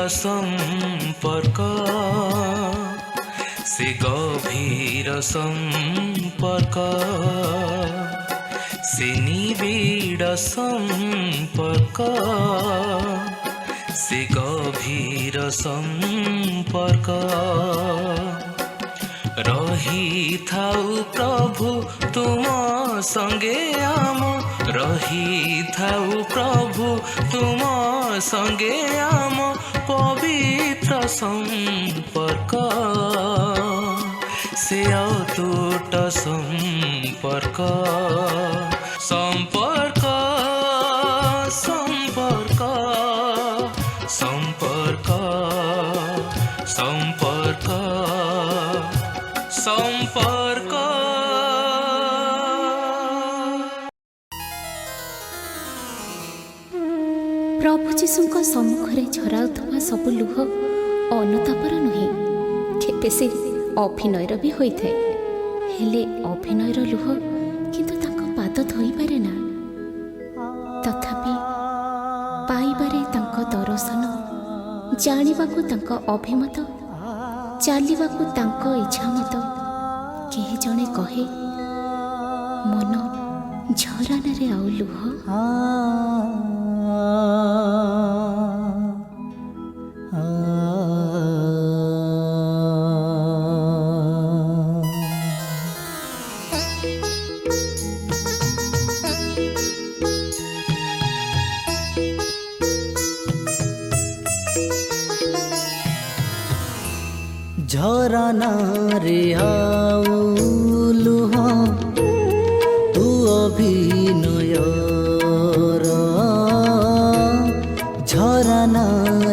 संपर्क से गभीर संपर्क से निबिड़ संपर्क से गभीर संपर्क रही थाउ प्रभु तुम संगे आम रही थाउ प्रभु तुम संगे आम पवित्र संपर्क से अतूट संपर्क संपर्क संपर्क संपर्क संपर्क संपर्क। प्रभु जीशुଙ୍କ सम्मुखରେ ଝରାଉଥିବା ସବୁ ଲୁହ ଅନୁତାପର ନୁହେଁ, କେବେ ସେ ଅଭିନୟର ବି ହୋଇଥାଏ। ହେଲେ ଅଭିନୟର ଲୁହ କିନ୍ତୁ ତାଙ୍କ ପାଦ ଧୋଇପାରେ ନା। ତଥାପି ପାଇବାରେ ତାଙ୍କ ଦର୍ଶନ, ଜାଣିବାକୁ ତାଙ୍କ ଅଭିମତ, ଚାଲିବାକୁ ତାଙ୍କ ଇଚ୍ଛା ମତ, କେହି ଜଣେ କହେ ମନ ଝରଣାରେ ଆଉ ଲୁହ। झरना रे आउ लुह तू अभिनयर झरना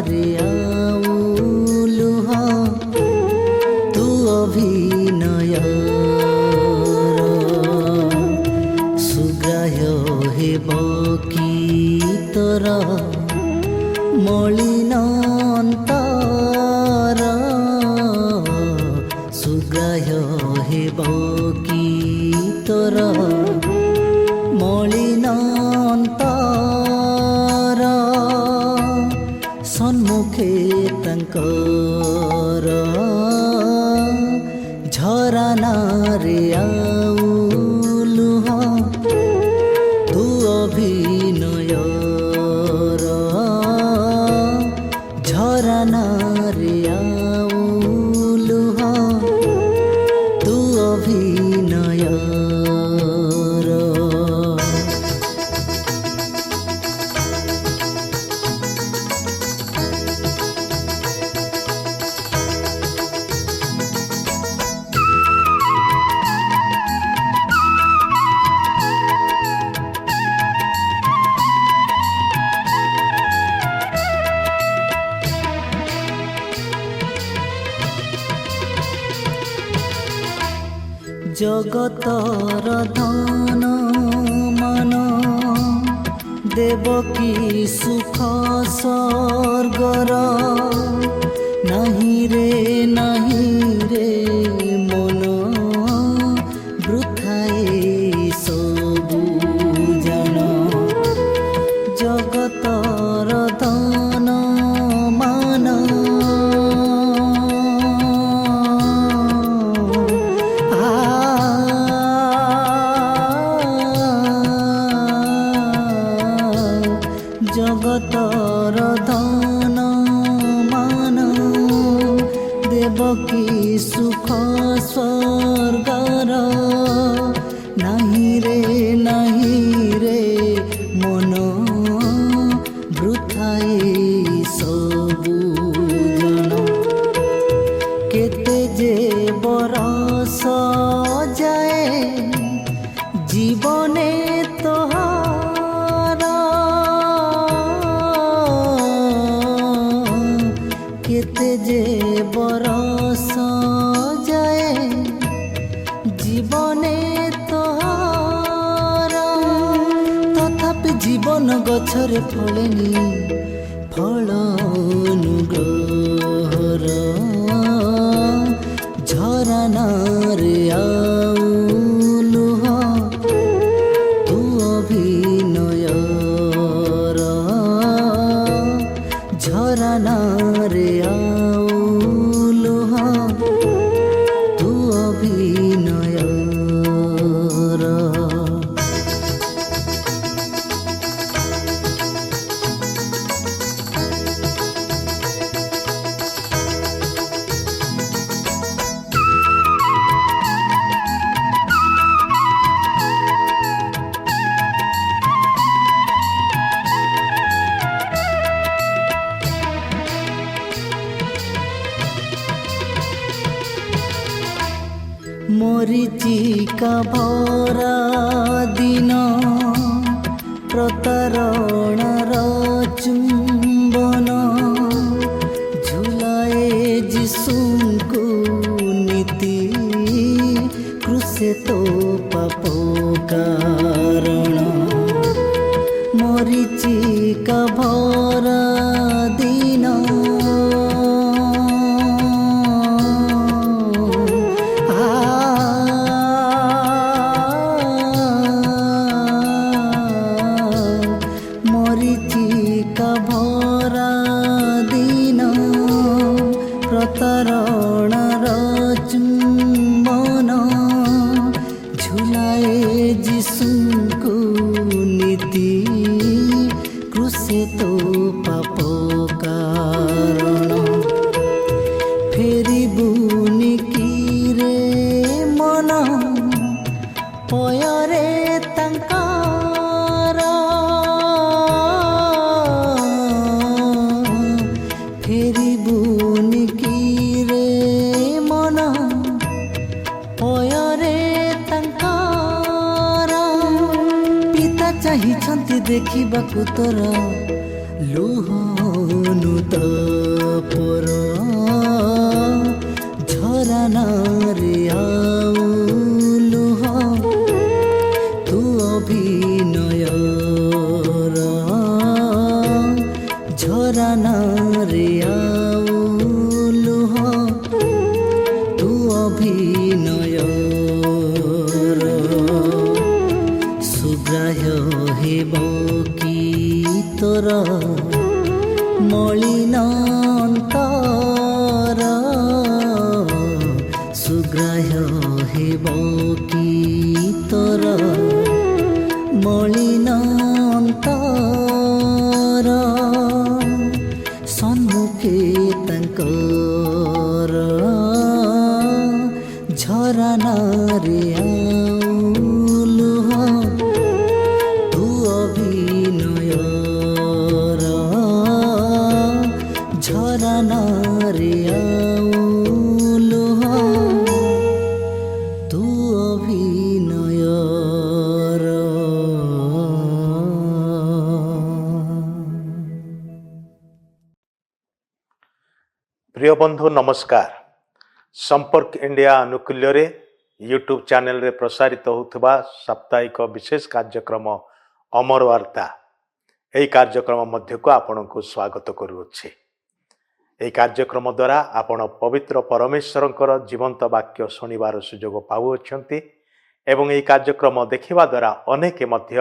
रे आउ लुह तू अभिनयर सुग्राह्य हेब कि तोर मलिन अंतर सुग्राह्य हेब कि तोर मलिन अंतर सम्मुखे तांकर झरना रे आउ लुह तू अभिनयर झरना रे आउ लुह तू अभिनयर। जगतर धन मान देवकी सुख स्वर्गर नहीं रे मन वृथाए सबु जान जगतर धन मान जगतर धन मान देवकी सुख स्वर्गर नहीं रे मन ଜୀବନ ଗଛରେ ଫଳେନି ଫଳ ଅନୁଗ୍ରହର ଝରଣାରେ ଆଉ ଲୁହ ତୁ ଅଭିନୟର ଝରଣାରେ ଆଉ ଲୁହ ତୁ ଅଭିନୟର মরিচিকা ভরা দিন প্রতারণার চুম্বন ঝুলায়ে যিশুଙ୍କୁ নীতি ক্রুশে তো পাপ কারণ মরিচিকা ভরা দিন মরিচিকা ভরা দিন প্রতারণার চুম্বন ঝুলায়ে যিশুଙ୍କୁ নীতি ক্রুশে তো পাপ কারণ ফেরিবুনি কি রে মন পୟରେ ତାଙ୍କର ଫେରିବୁନି କି ରେ ମନ ପୟରେ ତାଙ୍କର ପିତା ଚାହିଁଛନ୍ତି ଦେଖିବାକୁ ତୋର ଲୁହ ଅନୁତାପର ଝରଣାରେ ଆଉ ଲୁହ ତୁ ଅଭିନୟର ଝରଣାରେ ଆଉ ଲୁହ ତୁ ଅଭିନୟର ସୁଗ୍ରାହ୍ୟ ହେବ କି ତୋର ମଳିନ ଅନ୍ତର ସୁଗ୍ରାହ୍ୟ ହେବ କି ତୋର ମଳିନ ଅନ୍ତର ସମ୍ମୁଖେ ତାଙ୍କର ଝରଣାରେ ଆଉ ଲୁହ ତୁ ଅଭିନୟର ଝରଣାରେ ଆଉ ଲୁହ ତୁ ଅଭିନୟର প্রিয় বন্ধু নমস্কার। সম্পর্ক ইন্ডিয়া আনুকূল্যরে यूट्यूब चैनल रे प्रसारित होउथबा साप्ताहिक विशेष कार्यक्रम अमर वार्ता एही कार्यक्रम मध्य को आपण को स्वागत करूछि। एही कार्यक्रम द्वारा आपण पवित्र परमेश्वरंकर जीवंत वाक्य सुनिबार सुयोग पाउछंती एवं एही कार्यक्रम देखिबा द्वारा अनेक मध्य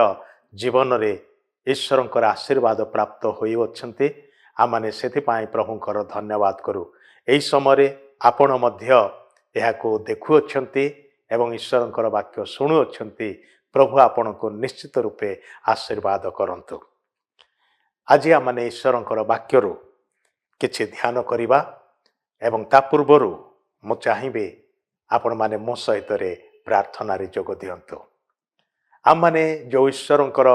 जीवन रे ईश्वरंकर आशीर्वाद प्राप्त होई अछंती। आमाने सेथिपाई प्रभुंकर धन्यवाद करू। एही समय आपण मध्य एहाको देखुअछंती एवं ईश्वरंकर वाक्य शुणुअछंती। प्रभु आपण को निश्चित रूपे आशीर्वाद करंतु। आज आमने ईश्वरंकर वाक्यरु किछि ध्यान करिबा एवं ता पूर्वरु मु चाहिबे आपण माने मो सहित रे प्रार्थना रे जोग दियंतु। आम माने जो ईश्वरंकर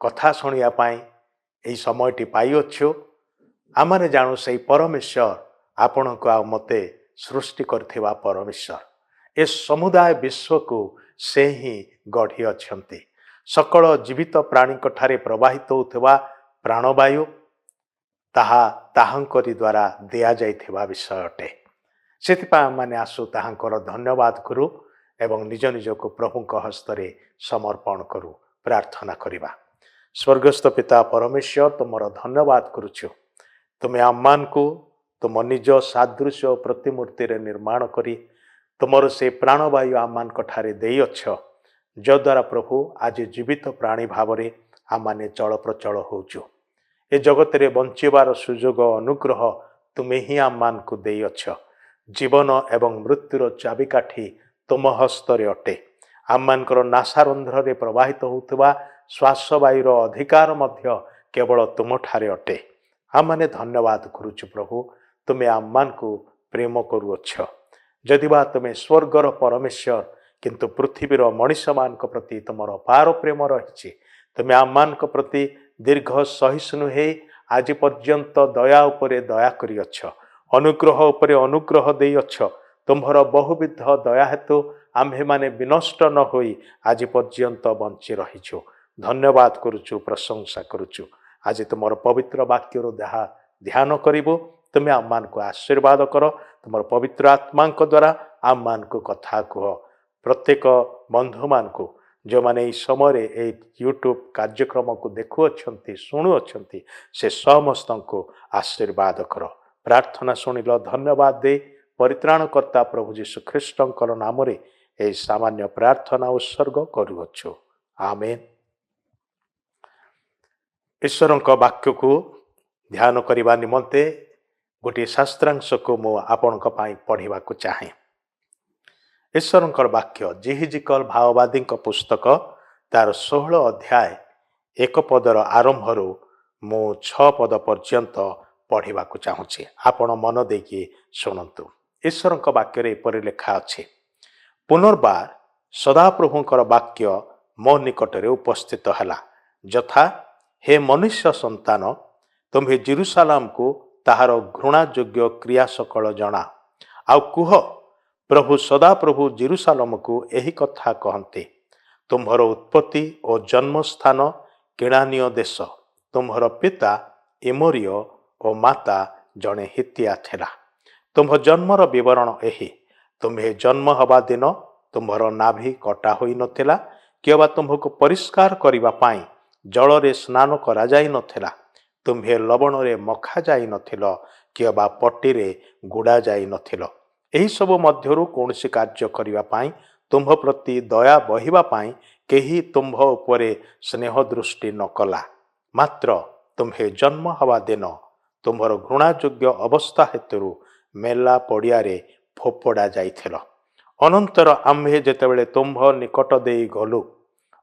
कथा सुनिया पाई एही समयटी पाइअछु। आमने जानू सही परमेश्वर आपण को आ मते सृष्टि करथिबा परमेश्वर ए समुदाय विश्व को से ही गढ़ी अछंती। सकल जीवित प्राणी ठारे प्रवाहित होउथबा प्राणवायु ताहा ताहांकरी द्वारा दिया जाइथिबा विषय अटे। सेतिपा माने आसु ताहांकर धन्यवाद करू एवं निज निज को प्रभु हस्तरे समर्पण करू प्रार्थना करिबा। ସ୍ୱର୍ଗସ୍ଥ ପିତା ପରମେଶ୍ୱର ତୁମର ଧନ୍ୟବାଦ କରୁଛୁ। ତୁମେ ଆମମାନଙ୍କୁ ତୁମ ନିଜ ସାଦୃଶ୍ୟ ଓ ପ୍ରତିମୂର୍ତ୍ତିରେ ନିର୍ମାଣ କରି ତୁମର ସେ ପ୍ରାଣବାୟୁ ଆମମାନଙ୍କ ଠାରେ ଦେଇଅଛ, ଯଦ୍ୱାରା ପ୍ରଭୁ ଆଜି ଜୀବିତ ପ୍ରାଣୀ ଭାବରେ ଆମମାନେ ଚଳପ୍ରଚଳ ହେଉଛୁ। ଏ ଜଗତରେ ବଞ୍ଚିବାର ସୁଯୋଗ ଅନୁଗ୍ରହ ତୁମେ ହିଁ ଆମମାନଙ୍କୁ ଦେଇଅଛ। ଜୀବନ ଏବଂ ମୃତ୍ୟୁର ଚାବିକାଠି ତୁମ ହସ୍ତରେ ଅଟେ। ଆମମାନଙ୍କର ନାସାରନ୍ଧ୍ରରେ ପ୍ରବାହିତ ହେଉଥିବା ଶ୍ୱାସବାୟୁର ଅଧିକାର ମଧ୍ୟ କେବଳ ତୁମଠାରେ ଅଟେ। ଆମମାନେ ଧନ୍ୟବାଦ କରୁଛୁ ପ୍ରଭୁ, ତୁମେ ଆମମାନଙ୍କୁ ପ୍ରେମ କରୁଅଛ। ଯଦିବା ତୁମେ ସ୍ୱର୍ଗର ପରମେଶ୍ୱର, କିନ୍ତୁ ପୃଥିବୀର ମଣିଷମାନଙ୍କ ପ୍ରତି ତୁମର ଅପାର ପ୍ରେମ ରହିଛି। ତୁମେ ଆମମାନଙ୍କ ପ୍ରତି ଦୀର୍ଘ ସହିଷ୍ଣୁ ହେଇ ଆଜି ପର୍ଯ୍ୟନ୍ତ ଦୟା ଉପରେ ଦୟା କରିଅଛ, ଅନୁଗ୍ରହ ଉପରେ ଅନୁଗ୍ରହ ଦେଇଅଛ। ତୁମ୍ଭର ବହୁବିଧ ଦୟା ହେତୁ ଆମ୍ଭେମାନେ ବିନଷ୍ଟ ନ ହୋଇ ଆଜି ପର୍ଯ୍ୟନ୍ତ ବଞ୍ଚି ରହିଛୁ। ଧନ୍ୟବାଦ କରୁଛୁ, ପ୍ରଶଂସା କରୁଛୁ। ଆଜି ତୁମର ପବିତ୍ର ବାକ୍ୟରୁ ଯାହା ଧ୍ୟାନ କରିବୁ, ତୁମେ ଆମମାନଙ୍କୁ ଆଶୀର୍ବାଦ କର। ତୁମର ପବିତ୍ର ଆତ୍ମାଙ୍କ ଦ୍ୱାରା ଆମମାନଙ୍କୁ କଥା କୁହ। ପ୍ରତ୍ୟେକ ବନ୍ଧୁମାନଙ୍କୁ ଯେଉଁମାନେ ଏହି ସମୟରେ ଏହି ୟୁଟ୍ୟୁବ୍ କାର୍ଯ୍ୟକ୍ରମକୁ ଦେଖୁଅଛନ୍ତି, ଶୁଣୁଅଛନ୍ତି, ସେ ସମସ୍ତଙ୍କୁ ଆଶୀର୍ବାଦ କର। ପ୍ରାର୍ଥନା ଶୁଣିଲ, ଧନ୍ୟବାଦ ଦେଇ ପରିତ୍ରାଣକର୍ତ୍ତା ପ୍ରଭୁ ଯୀଶୁ ଖ୍ରୀଷ୍ଟଙ୍କର ନାମରେ ଏହି ସାମାନ୍ୟ ପ୍ରାର୍ଥନା ଉତ୍ସର୍ଗ କରୁଅଛୁ। ଆମେନ୍। ଈଶ୍ୱରଙ୍କ ବାକ୍ୟକୁ ଧ୍ୟାନ କରିବା ନିମନ୍ତେ ଗୋଟିଏ ଶାସ୍ତ୍ରାଂଶକୁ ମୁଁ ଆପଣଙ୍କ ପାଇଁ ପଢ଼ିବାକୁ ଚାହେଁ। ଈଶ୍ୱରଙ୍କର ବାକ୍ୟ ଜିହିଜିକଲ ଭାଓବାଦୀଙ୍କ ପୁସ୍ତକ ତାର 16 ଅଧ୍ୟାୟ 1 ପଦର ଆରମ୍ଭରୁ ମୁଁ 6 ପଦ ପର୍ଯ୍ୟନ୍ତ ପଢ଼ିବାକୁ ଚାହୁଁଛି। ଆପଣ ମନ ଦେଇକି ଶୁଣନ୍ତୁ। ଈଶ୍ୱରଙ୍କ ବାକ୍ୟରେ ଏପରି ଲେଖା ଅଛି, ପୁନର୍ବାର ସଦାପ୍ରଭୁଙ୍କର ବାକ୍ୟ ମୋ ନିକଟରେ ଉପସ୍ଥିତ ହେଲା, ଯଥା, ହେ ମନୁଷ୍ୟ ସନ୍ତାନ, ତୁମ୍ଭେ ଜେରୁସାଲାମକୁ ତାହାର ଘୃଣାଯୋଗ୍ୟ କ୍ରିୟା ସକଳ ଜଣା। ଆଉ କୁହ, ପ୍ରଭୁ ସଦାପ୍ରଭୁ ଜେରୁସାଲମକୁ ଏହି କଥା କହନ୍ତି, ତୁମ୍ଭର ଉତ୍ପତ୍ତି ଓ ଜନ୍ମସ୍ଥାନ କିଣାନୀୟ ଦେଶ। ତୁମ୍ଭର ପିତା ଏମୋରିୟ ଓ ମାତା ଜଣେ ହିତିଆ ଥିଲା। ତୁମ୍ଭ ଜନ୍ମର ବିବରଣ ଏହି, ତୁମ୍ଭେ ଜନ୍ମ ହେବା ଦିନ ତୁମ୍ଭର ନାଭି କଟା ହୋଇନଥିଲା, କିମ୍ବା ତୁମ୍ଭକୁ ପରିଷ୍କାର କରିବା ପାଇଁ ଜଳରେ ସ୍ନାନ କରାଯାଇ ନଥିଲା। ତୁମ୍ଭେ ଲବଣରେ ମଖା ଯାଇନଥିଲ, କିମ୍ବା ପଟିରେ ଗୁଡ଼ା ଯାଇନଥିଲ। ଏହିସବୁ ମଧ୍ୟରୁ କୌଣସି କାର୍ଯ୍ୟ କରିବା ପାଇଁ ତୁମ୍ଭ ପ୍ରତି ଦୟା ବହିବା ପାଇଁ କେହି ତୁମ୍ଭ ଉପରେ ସ୍ନେହ ଦୃଷ୍ଟି ନ କଲା। ମାତ୍ର ତୁମ୍ଭେ ଜନ୍ମ ହେବା ଦିନ ତୁମ୍ଭର ଘୃଣାଯୋଗ୍ୟ ଅବସ୍ଥା ହେତୁରୁ ମେଲା ପଡ଼ିଆରେ ଫୋପଡ଼ା ଯାଇଥିଲ। ଅନନ୍ତର ଆମ୍ଭେ ଯେତେବେଳେ ତୁମ୍ଭ ନିକଟ ଦେଇ ଗଲୁ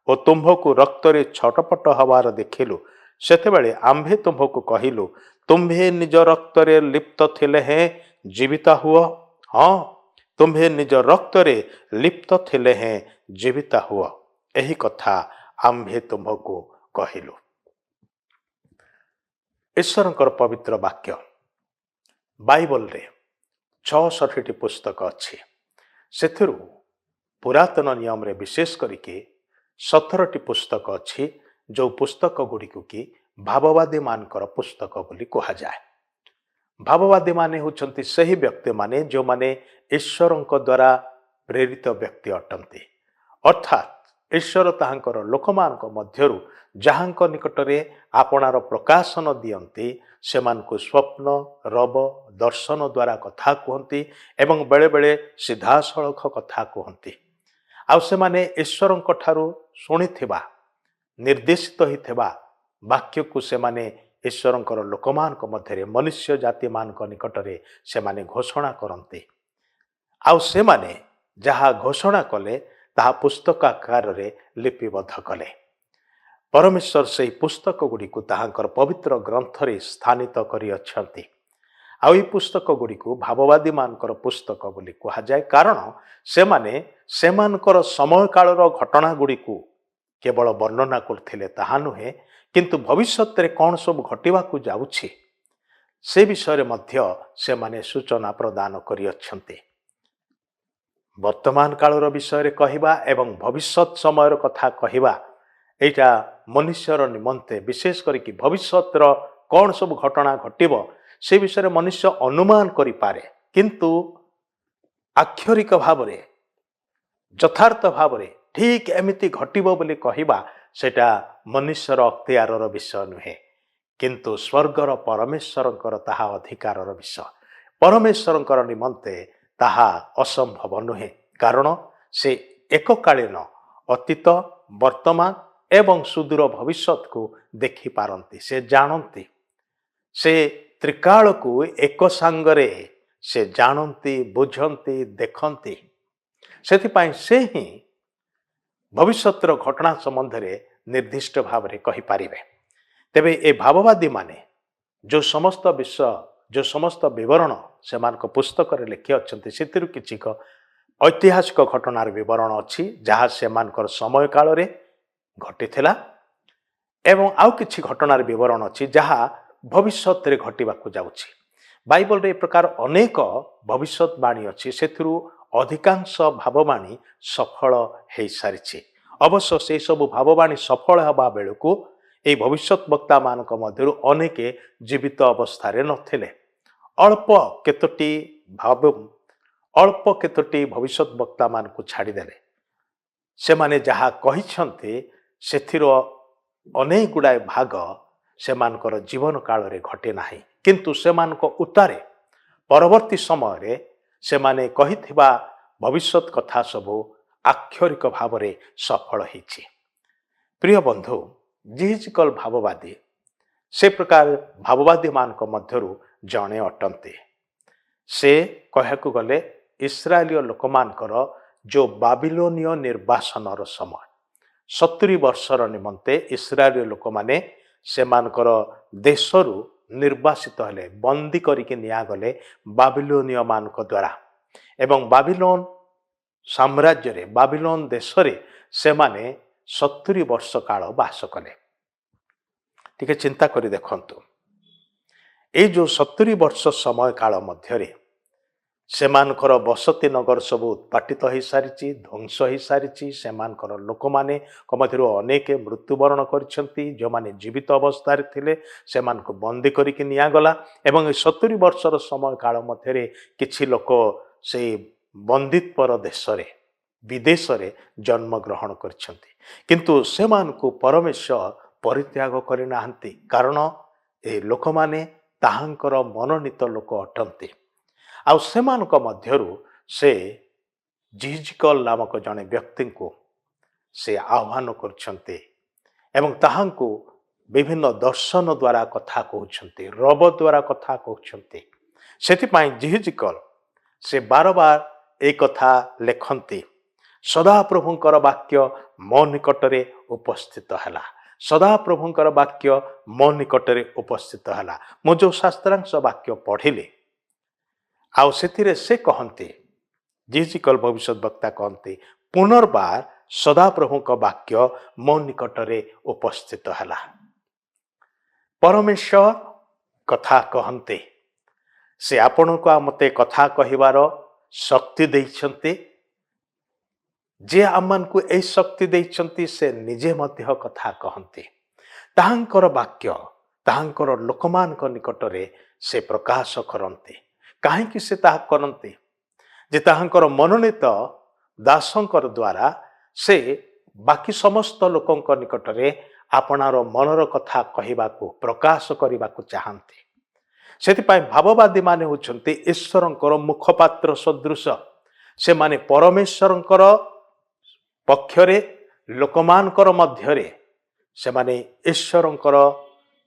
ଓ ତୁମ୍ଭକୁ ରକ୍ତରେ ଛଟପଟ ହେବାର ଦେଖିଲୁ, ସେତେବେଳେ ଆମ୍ଭେ ତୁମ୍ଭକୁ କହିଲୁ, ତୁମ୍ଭେ ନିଜ ରକ୍ତରେ ଲିପ୍ତ ଥିଲେ ହେଁ ଜୀବିତ ହୁଅ। ହଁ, ତୁମ୍ଭେ ନିଜ ରକ୍ତରେ ଲିପ୍ତ ଥିଲେ ହେଁ ଜୀବିତ ହୁଅ। ଏହି କଥା ଆମ୍ଭେ ତୁମ୍ଭକୁ କହିଲୁ। ଈଶ୍ୱରଙ୍କର ପବିତ୍ର ବାକ୍ୟ। ବାଇବଲରେ 66ଟି ପୁସ୍ତକ ଅଛି। ସେଥିରୁ ପୁରାତନ ନିୟମରେ ବିଶେଷ କରିକି 17ଟି ପୁସ୍ତକ ଅଛି, ଯେଉଁ ପୁସ୍ତକ ଗୁଡ଼ିକୁ କି ଭାବବାଦୀମାନଙ୍କର ପୁସ୍ତକ ବୋଲି କୁହାଯାଏ। ଭାବବାଦୀମାନେ ହେଉଛନ୍ତି ସେହି ବ୍ୟକ୍ତିମାନେ ଯେଉଁମାନେ ଈଶ୍ୱରଙ୍କ ଦ୍ୱାରା ପ୍ରେରିତ ବ୍ୟକ୍ତି ଅଟନ୍ତି। ଅର୍ଥାତ୍ ଈଶ୍ୱର ତାହାଙ୍କର ଲୋକମାନଙ୍କ ମଧ୍ୟରୁ ଯାହାଙ୍କ ନିକଟରେ ଆପଣାର ପ୍ରକାଶନ ଦିଅନ୍ତି, ସେମାନଙ୍କୁ ସ୍ୱପ୍ନ, ରବ, ଦର୍ଶନ ଦ୍ୱାରା କଥା କୁହନ୍ତି ଏବଂ ବେଳେବେଳେ ସିଧାସଳଖ କଥା କୁହନ୍ତି। ଆଉ ସେମାନେ ଈଶ୍ୱରଙ୍କ ଠାରୁ ଶୁଣିଥିବା, ନିର୍ଦ୍ଦେଶିତ ହୋଇଥିବା ବାକ୍ୟକୁ ସେମାନେ ଈଶ୍ୱରଙ୍କର ଲୋକମାନଙ୍କ ମଧ୍ୟରେ, ମନୁଷ୍ୟ ଜାତିମାନଙ୍କ ନିକଟରେ ସେମାନେ ଘୋଷଣା କରନ୍ତି। ଆଉ ସେମାନେ ଯାହା ଘୋଷଣା କଲେ ତାହା ପୁସ୍ତକ ଆକାରରେ ଲିପିବଦ୍ଧ କଲେ। ପରମେଶ୍ୱର ସେହି ପୁସ୍ତକ ଗୁଡ଼ିକୁ ତାହାଙ୍କର ପବିତ୍ର ଗ୍ରନ୍ଥରେ ସ୍ଥାନିତ କରିଅଛନ୍ତି। ଆଉ ଏହି ପୁସ୍ତକ ଗୁଡ଼ିକୁ ଭାବବାଦୀମାନଙ୍କର ପୁସ୍ତକ ବୋଲି କୁହାଯାଏ, କାରଣ ସେମାନେ ସେମାନଙ୍କର ସମୟକାଳର ଘଟଣା ଗୁଡ଼ିକୁ କେବଳ ବର୍ଣ୍ଣନା କରୁଥିଲେ ତାହା ନୁହେଁ, କିନ୍ତୁ ଭବିଷ୍ୟତରେ କ'ଣ ସବୁ ଘଟିବାକୁ ଯାଉଛି ସେ ବିଷୟରେ ମଧ୍ୟ ସେମାନେ ସୂଚନା ପ୍ରଦାନ କରିଅଛନ୍ତି। ବର୍ତ୍ତମାନ କାଳର ବିଷୟରେ କହିବା ଏବଂ ଭବିଷ୍ୟତ ସମୟର କଥା କହିବା, ଏଇଟା ମନୁଷ୍ୟର ନିମନ୍ତେ, ବିଶେଷ କରିକି ଭବିଷ୍ୟତର କ'ଣ ସବୁ ଘଟଣା ଘଟିବ ସେ ବିଷୟରେ ମନୁଷ୍ୟ ଅନୁମାନ କରିପାରେ, କିନ୍ତୁ ଆକ୍ଷରିକ ଭାବରେ, ଯଥାର୍ଥ ଭାବରେ ଠିକ୍ ଏମିତି ଘଟିବ ବୋଲି କହିବା, ସେଇଟା ମନୁଷ୍ୟର ଅକ୍ତିଆରର ବିଷୟ ନୁହେଁ, କିନ୍ତୁ ସ୍ୱର୍ଗର ପରମେଶ୍ୱରଙ୍କର ତାହା ଅଧିକାରର ବିଷୟ। ପରମେଶ୍ୱରଙ୍କର ନିମନ୍ତେ ତାହା ଅସମ୍ଭବ ନୁହେଁ, କାରଣ ସେ ଏକକାଳୀନ ଅତୀତ, ବର୍ତ୍ତମାନ ଏବଂ ସୁଦୂର ଭବିଷ୍ୟତକୁ ଦେଖିପାରନ୍ତି। ସେ ଜାଣନ୍ତି, ସେ ତ୍ରିକାଳକୁ ଏକ ସାଙ୍ଗରେ ସେ ଜାଣନ୍ତି, ବୁଝନ୍ତି, ଦେଖନ୍ତି। ସେଥିପାଇଁ ସେ ହିଁ ଭବିଷ୍ୟତର ଘଟଣା ସମ୍ବନ୍ଧରେ ନିର୍ଦ୍ଦିଷ୍ଟ ଭାବରେ କହିପାରିବେ। ତେବେ ଏ ଭାବବାଦୀମାନେ ଯେଉଁ ସମସ୍ତ ବିଷୟ, ଯେଉଁ ସମସ୍ତ ବିବରଣ ସେମାନଙ୍କ ପୁସ୍ତକରେ ଲେଖି ଅଛନ୍ତି, ସେଥିରୁ କିଛି ଐତିହାସିକ ଘଟଣାର ବିବରଣ ଅଛି ଯାହା ସେମାନଙ୍କର ସମୟ କାଳରେ ଘଟିଥିଲା, ଏବଂ ଆଉ କିଛି ଘଟଣାର ବିବରଣ ଅଛି ଯାହା ଭବିଷ୍ୟତରେ ଘଟିବାକୁ ଯାଉଛି। ବାଇବଲରେ ଏ ପ୍ରକାର ଅନେକ ଭବିଷ୍ୟତବାଣୀ ଅଛି, ସେଥିରୁ ଅଧିକାଂଶ ଭାବବାଣୀ ସଫଳ ହୋଇସାରିଛି। ଅବଶ୍ୟ ସେସବୁ ଭାବବାଣୀ ସଫଳ ହେବା ବେଳକୁ ଏହି ଭବିଷ୍ୟତ ବକ୍ତାମାନଙ୍କ ମଧ୍ୟରୁ ଅନେକ ଜୀବିତ ଅବସ୍ଥାରେ ନଥିଲେ। ଅଳ୍ପ କେତୋଟି ଭବିଷ୍ୟତ ବକ୍ତାମାନଙ୍କୁ ଛାଡ଼ିଦେଲେ ସେମାନେ ଯାହା କହିଛନ୍ତି ସେଥିର ଅନେକ ଗୁଡ଼ାଏ ଭାଗ ସେମାନଙ୍କର ଜୀବନ କାଳରେ ଘଟେ ନାହିଁ, କିନ୍ତୁ ସେମାନଙ୍କ ଉତ୍ତାରେ ପରବର୍ତ୍ତୀ ସମୟରେ ସେମାନେ କହିଥିବା ଭବିଷ୍ୟତ କଥା ସବୁ ଆକ୍ଷରିକ ଭାବରେ ସଫଳ ହୋଇଛି। ପ୍ରିୟ ବନ୍ଧୁ, ଜିହିଜିକଲ ଭାବବାଦୀ ସେ ପ୍ରକାର ଭାବବାଦୀମାନଙ୍କ ମଧ୍ୟରୁ ଜଣେ ଅଟନ୍ତି। ସେ କହିବାକୁ ଗଲେ ଇସ୍ରାଏଲୀୟ ଲୋକମାନଙ୍କର ଯେଉଁ ବାବିଲୋନୀୟ ନିର୍ବାସନର ସମୟ, 70 ବର୍ଷର ନିମନ୍ତେ ଇସ୍ରାଏଲୀୟ ଲୋକମାନେ ସେମାନଙ୍କର ଦେଶରୁ ନିର୍ବାସିତ ହେଲେ, ବନ୍ଦୀ କରିକି ନିଆଗଲେ ବାବିଲୋନୀୟ ମାନଙ୍କ ଦ୍ୱାରା, ଏବଂ ବାବିଲୋନ ସାମ୍ରାଜ୍ୟରେ, ବାବିଲୋନ ଦେଶରେ ସେମାନେ 70 ବର୍ଷ କାଳ ବାସ କଲେ। ଟିକେ ଚିନ୍ତା କରି ଦେଖନ୍ତୁ, ଏଇ ଯେଉଁ 70 ବର୍ଷ ସମୟ କାଳ ମଧ୍ୟରେ ସେମାନଙ୍କର ବସତି ନଗର ସବୁ ଉତ୍ପାଟିତ ହୋଇସାରିଛି, ଧ୍ୱଂସ ହୋଇସାରିଛି। ସେମାନଙ୍କର ଲୋକମାନଙ୍କ ମଧ୍ୟରୁ ଅନେକ ମୃତ୍ୟୁବରଣ କରିଛନ୍ତି। ଯେଉଁମାନେ ଜୀବିତ ଅବସ୍ଥାରେ ଥିଲେ ସେମାନଙ୍କୁ ବନ୍ଦୀ କରିକି ନିଆଗଲା, ଏବଂ ଏ 70 ବର୍ଷର ସମୟ କାଳ ମଧ୍ୟରେ କିଛି ଲୋକ ସେଇ ବନ୍ଦିତ୍ୱର ଦେଶରେ, ବିଦେଶରେ ଜନ୍ମଗ୍ରହଣ କରିଛନ୍ତି। କିନ୍ତୁ ସେମାନଙ୍କୁ ପରମେଶ୍ୱର ପରିତ୍ୟାଗ କରିନାହାନ୍ତି, କାରଣ ଏ ଲୋକମାନେ ତାହାଙ୍କର ମନୋନୀତ ଲୋକ ଅଟନ୍ତି। ଆଉ ସେମାନଙ୍କ ମଧ୍ୟରୁ ସେ ଜିହିଜିକଲ ନାମକ ଜଣେ ବ୍ୟକ୍ତିଙ୍କୁ ସେ ଆହ୍ୱାନ କରୁଛନ୍ତି ଏବଂ ତାହାଙ୍କୁ ବିଭିନ୍ନ ଦର୍ଶନ ଦ୍ୱାରା କଥା କହୁଛନ୍ତି, ରବ ଦ୍ୱାରା କଥା କହୁଛନ୍ତି। ସେଥିପାଇଁ ଜିହିଜିକଲ ସେ ବାରବାର এই କଥା ଲେଖନ୍ତି, ସଦାପ୍ରଭୁଙ୍କର ବାକ୍ୟ ମୋ ନିକଟରେ ଉପସ୍ଥିତ ହେଲା, ସଦାପ୍ରଭୁଙ୍କର ବାକ୍ୟ ମୋ ନିକଟରେ ଉପସ୍ଥିତ ହେଲା। ମୁଁ ଯେଉଁ ଶାସ୍ତ୍ରାଂଶ ବାକ୍ୟ ପଢ଼ିଲି, ଆଉ ସେଥିରେ ସେ କହନ୍ତି, ଜିହିଜିକଲ ଭବିଷ୍ୟତ ବକ୍ତା କହନ୍ତି, ପୁନର୍ବାର ସଦାପ୍ରଭୁଙ୍କ ବାକ୍ୟ ମୋ ନିକଟରେ ଉପସ୍ଥିତ ହେଲା। ପରମେଶ୍ୱର କଥା କହନ୍ତି, ସେ ଆପଣଙ୍କୁ ଆଉ ମୋତେ କଥା କହିବାର ଶକ୍ତି ଦେଇଛନ୍ତି। ଯିଏ ଆମମାନଙ୍କୁ ଏହି ଶକ୍ତି ଦେଇଛନ୍ତି ସେ ନିଜେ ମଧ୍ୟ କଥା କହନ୍ତି। ତାହାଙ୍କର ବାକ୍ୟ ତାହାଙ୍କର ଲୋକମାନଙ୍କ ନିକଟରେ ସେ ପ୍ରକାଶ କରନ୍ତି। କାହିଁକି ସେ ତାହା କରନ୍ତି? ଯେ ତାହାଙ୍କର ମନୋନୀତ ଦାସଙ୍କର ଦ୍ୱାରା ସେ ବାକି ସମସ୍ତ ଲୋକଙ୍କ ନିକଟରେ ଆପଣାର ମନର କଥା କହିବାକୁ, ପ୍ରକାଶ କରିବାକୁ ଚାହାନ୍ତି। ସେଥିପାଇଁ ଭାବବାଦୀମାନେ ହେଉଛନ୍ତି ଈଶ୍ୱରଙ୍କର ମୁଖପାତ୍ର ସଦୃଶ। ସେମାନେ ପରମେଶ୍ୱରଙ୍କର ପକ୍ଷରେ, ଲୋକମାନଙ୍କର ମଧ୍ୟରେ ସେମାନେ ଈଶ୍ୱରଙ୍କର